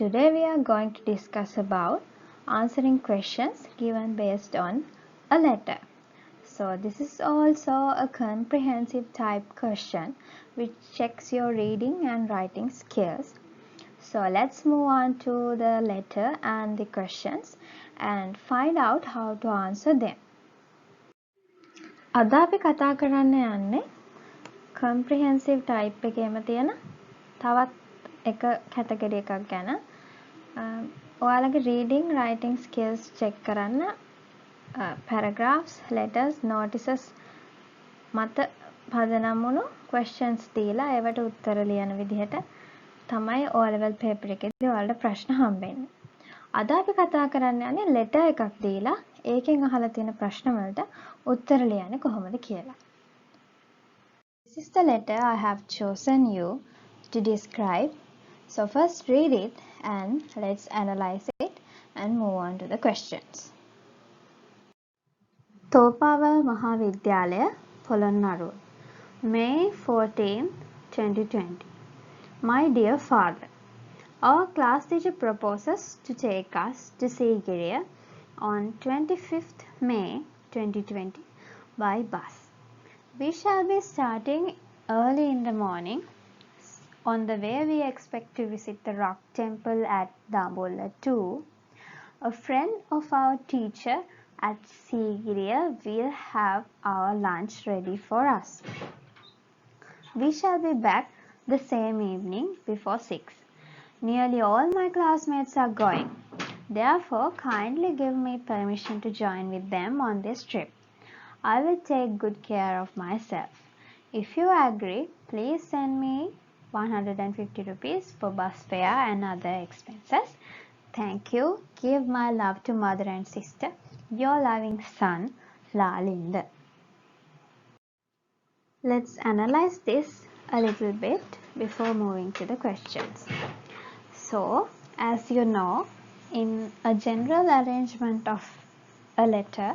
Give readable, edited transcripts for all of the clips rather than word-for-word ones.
Today we are going to discuss about answering questions given based on a letter. So this is also a comprehensive type question which checks your reading and writing skills. So let's move on to the letter and the questions and find out how to answer them. අද අපි කතා කරන්න යන්නේ comprehensive type එකේම තියෙන තවත් එක category එකක් ගැන. ඔයාලගේ reading writing skills check කරන්න paragraphs, letters, notices මත පදනම් වුණු questions දීලා ඒවට උත්තර ලියන විදිහට තමයි O level paper එකේදී ඔයාලට ප්‍රශ්න හම්බෙන්නේ. අද අපි කතා කරන්න යන්නේ letter එකක් දීලා ඒකෙන් අහලා තියෙන ප්‍රශ්න වලට උත්තර ලියන්නේ කොහොමද කියලා. This is the letter I have chosen you to describe. So first read it and let's analyze it and move on to the questions. තෝපාවල මහාවිද්‍යාලය Polonnaruwa May 14, 2020. My dear father, our class teacher proposes to take us to Sigiriya on 25th May 2020 by bus. We shall be starting early in the morning. On the way we expect to visit the rock temple at Dambulla too. A friend of our teacher at Sigiriya will have our lunch ready for us. We shall be back the same evening before 6. Nearly all my classmates are going. Therefore, kindly give me permission to join with them on this trip. I will take good care of myself. If you agree, please send me 150 rupees for bus fare and other expenses. Thank you. Give my love to mother and sister. Your loving son, Lalinda. Let's analyze this a little bit before moving to the questions. So, as you know, in a general arrangement of a letter,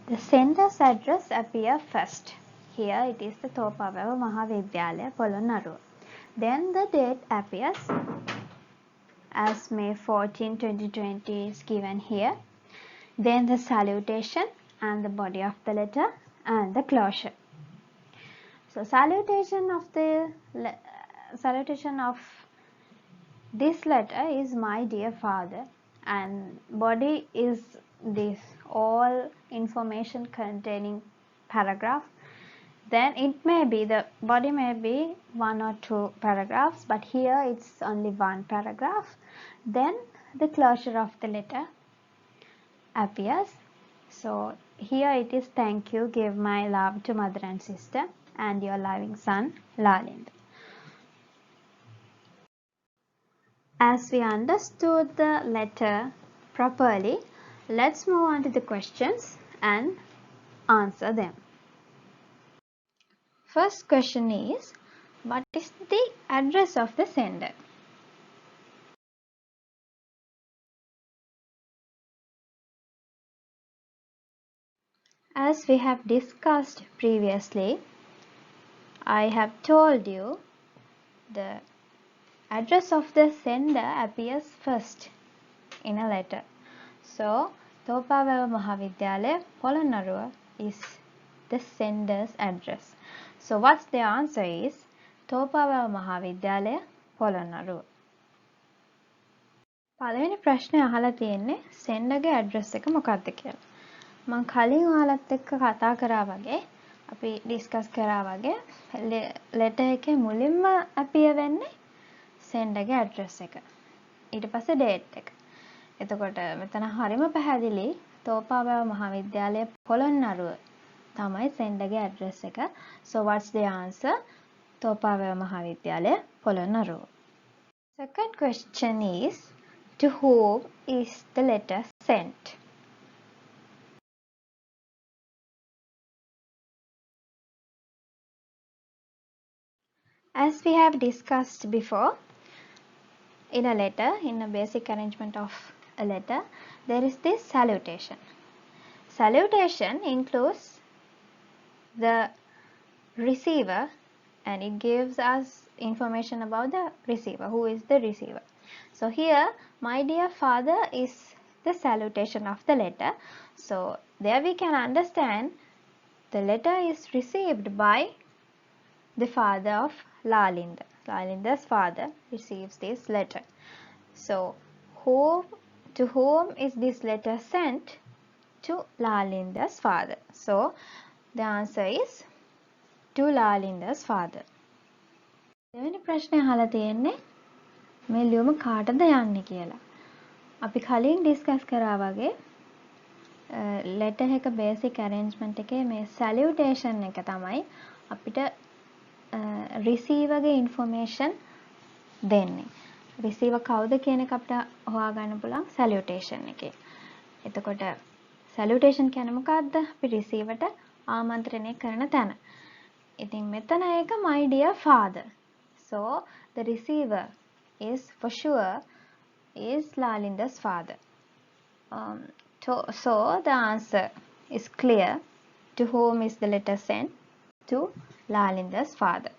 the sender's address appears first. Here it is the Thopavava Mahavidyalaya, Polonnaruwa. Then the date appears as May 14, 2020 is given here. Then the salutation and the body of the letter and the closure. So salutation of this letter is my dear father, and body is this all information containing paragraph. Then it may be the body may be 1 or 2 paragraphs, but here it's only 1 paragraph. Then the closure of the letter appears. So here it is, thank you, give my love to mother and sister and your loving son Lalinda. As we understood the letter properly, let's move on to the questions and answer them. First question is, what is the address of the sender? As we have discussed previously, I have told you the address of the sender appears first in a letter. So, Thopavava Mahavidyalaya, Polonnaruwa is the sender's address. So, what's the answer is Thopavava Mahavidyalaya, Polonnaruwa. පළවෙනි ප්‍රශ්නේ අහලා තියෙන්නේ sender ගේ address එක මොකක්ද කියලා. මම කලින් ඔයාලත් එක්ක කතා කරා වගේ අපි ඩිස්කස් කරා වගේ letter එකේ මුලින්ම appear වෙන්නේ sender ගේ address එක. ඊට පස්සේ date එක. එතකොට මෙතන හරිම පැහැදිලි තෝපාවැව මහාවිද්‍යාලය පොළොන්නරුව තමයි sender ගේ address එක. So what's the answer? තෝපාවැව මහාවිද්‍යාලය Polonnaruwa. Second question is, to whom is the letter sent? As we have discussed before, in a letter, in a basic arrangement of a letter, there is this salutation. Salutation includes the receiver and it gives us information about the receiver, who is the receiver. So here, my dear father is the salutation of the letter. So there we can understand the letter is received by the father of Lalinda. Lalinda's father receives this letter. So to whom is this letter sent? To Lalinda's father. So the answer is to Lalinda's father. දෙවෙනි ප්‍රශ්නේ අහලා තියෙන්නේ මේ ලියුම කාටද යන්නේ කියලා. අපි කලින් ඩිස්කස් කරා වගේ ලෙටර් එක බේසික් අරේන්ජ්මන්ට් එකේ මේ සැලියුටේෂන් එක තමයි අපිට රිසීවර්ගේ ඉන්ෆර්මේෂන් දෙන්නේ. රිසීවර් කවුද කියන එක අපිට හොයාගන්න පුළුවන් සැලියුටේෂන් එකේ. එතකොට සැලියුටේෂන් කියන්නේ මොකක්ද? අපි රිසීවර්ට ආමන්ත්‍රණය කරන තැන. ඉතින් මෙතන එක my dear father. So the receiver is for sure is Lalinda's father. So the answer is clear. To whom is the letter sent? To Lalinda's father.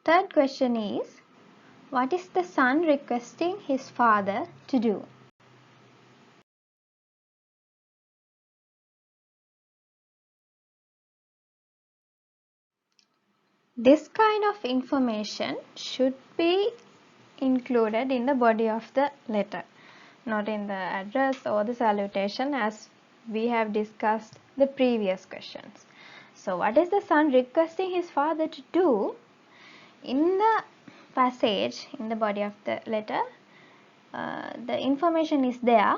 Third question is, what is the son requesting his father to do? This kind of information should be included in the body of the letter, not in the address or the salutation, as we have discussed the previous questions. So what is the son requesting his father to do? In the passage, in the body of the letter, the information is there.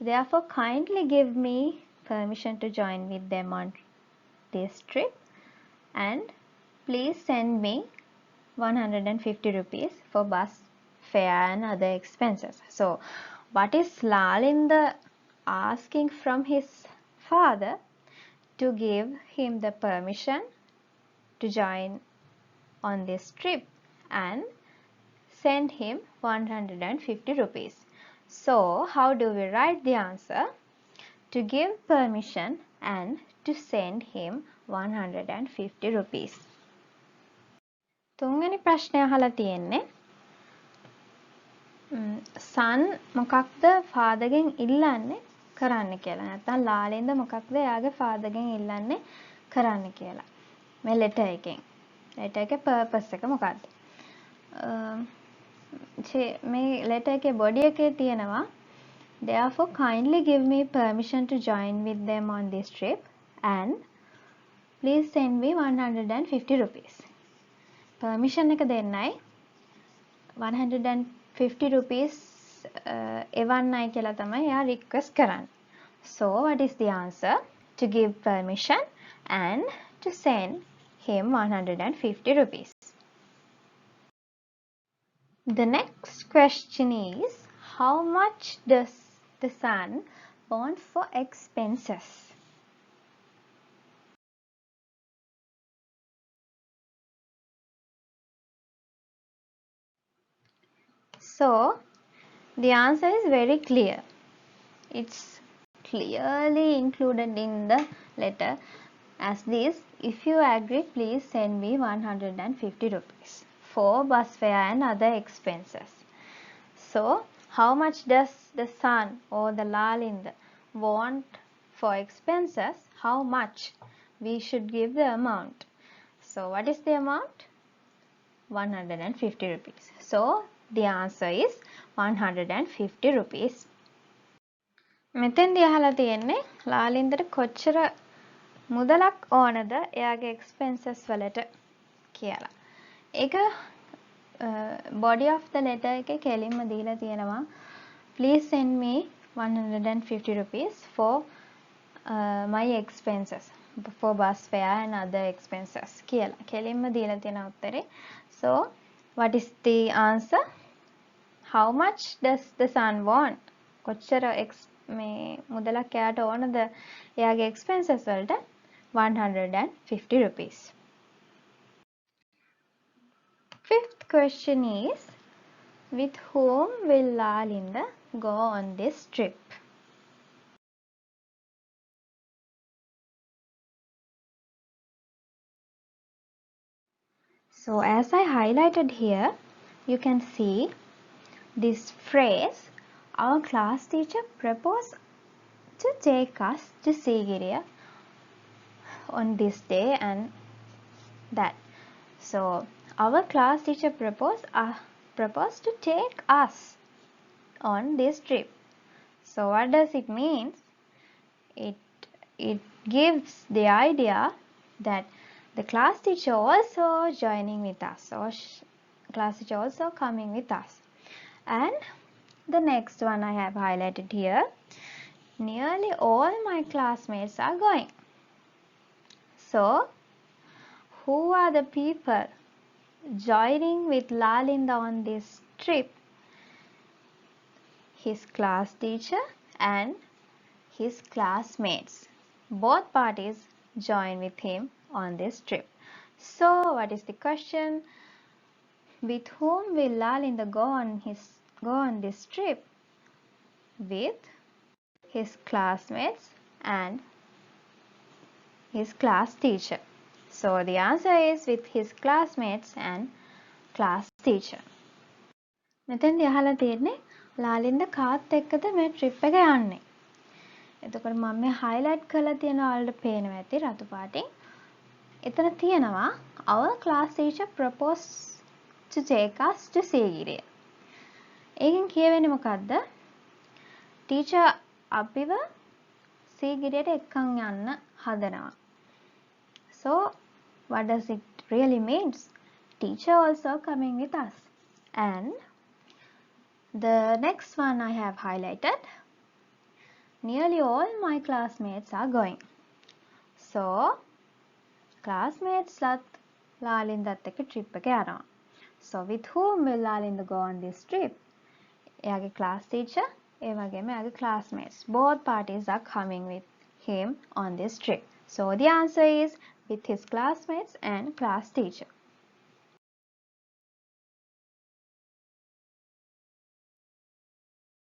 Therefore, kindly give me permission to join with them on this trip, and please send me 150 rupees for bus fare and other expenses. So what is Lalinda asking from his father? To give him the permission to join on this trip and send him 150 rupees. So how do we write the answer? To give permission and to send him 150 rupees. තුන්වෙනි ප්‍රශ්නය අහලා තියෙන්නේ son මොකක්ද fatherගෙන් ඉල්ලන්නේ කරන්න කියලා. නැත්නම් ලාලින්ද මොකක්ද එයාගේ fatherගෙන් ඉල්ලන්නේ කරන්න කියලා. මේ letter එකෙන්. letter එකේ purpose එක මොකක්ද? මේ letter එකේ body එකේ තියෙනවා therefore kindly give me permission to join with them on this trip and please send me 150 rupees. Permission එක දෙන්නයි 150 rupees එවන්නයි කියලා තමයි එයා request කරන්නේ. So what is the answer? To give permission and to send him 150 rupees. The next question is, how much does the son want for expenses? So the answer is very clear. It's clearly included in the letter as this: if you agree, please send me 150 rupees for bus fare and other expenses. So how much does the son or the Lalinda want for expenses? How much? We should give the amount. So what is the amount? 150 rupees. So the answer is 150 rupees. මෙතෙන්දී අහලා තියෙන්නේ ලාලින්දට කොච්චර මුදලක් ඕනද එයාගේ expenses වලට කියලා. ඒක body of the letter එකේ කෙලින්ම දීලා තියෙනවා please send me 150 rupees for my expenses for bus fare and other expenses කියලා. කෙලින්ම දීලා තියෙන උත්තරේ. So what is the answer? How much does the son want? කොච්චර මේ මුදලක් එයාට ඕනද එයාගේ expenses වලට? 150 rupees. Fifth question is, with whom will Lalinda go on this trip? So as I highlighted here, you can see this phrase, our class teacher proposed to take us to Sigiriya on this day and that. So our class teacher proposed to take us on this trip. So what does it mean? It gives the idea that the class teacher also joining with us, or class teacher also coming with us. And the next one I have highlighted here, nearly all my classmates are going. So who are the people joining with Lalinda on this trip? His class teacher and his classmates. Both parties join with him on this trip. So what is the question? With whom will Lalinda go on this trip? With his classmates and his class teacher. So the answer is with his classmates and class teacher. මෙතෙන්දී අහලා තියෙන්නේ ලාලින්ද කාත් එක්කද මේ trip එක යන්නේ. එතකොට මම මේ highlight කරලා තියෙනවා ඔයාලට පේනවා ඇති රතු පාටින්. එතන තියෙනවා our class teacher proposed to take us to Sigiriya. ඒකෙන් කියවෙන්නේ මොකද්ද? teacher අපිව සීගිරියට එක්කන් යන්න හදනවා. So what does it really means? Teacher also coming with us. And the next one I have highlighted, nearly all my classmates are going. So classmates lat ලාලින්දත් එක්ක trip එක යනවා. So with whom will Lalinda go on this trip? එයාගේ class teacher, ඒ වගේම එයාගේ classmates. Both parties are coming with him on this trip. So the answer is with his classmates and class teacher.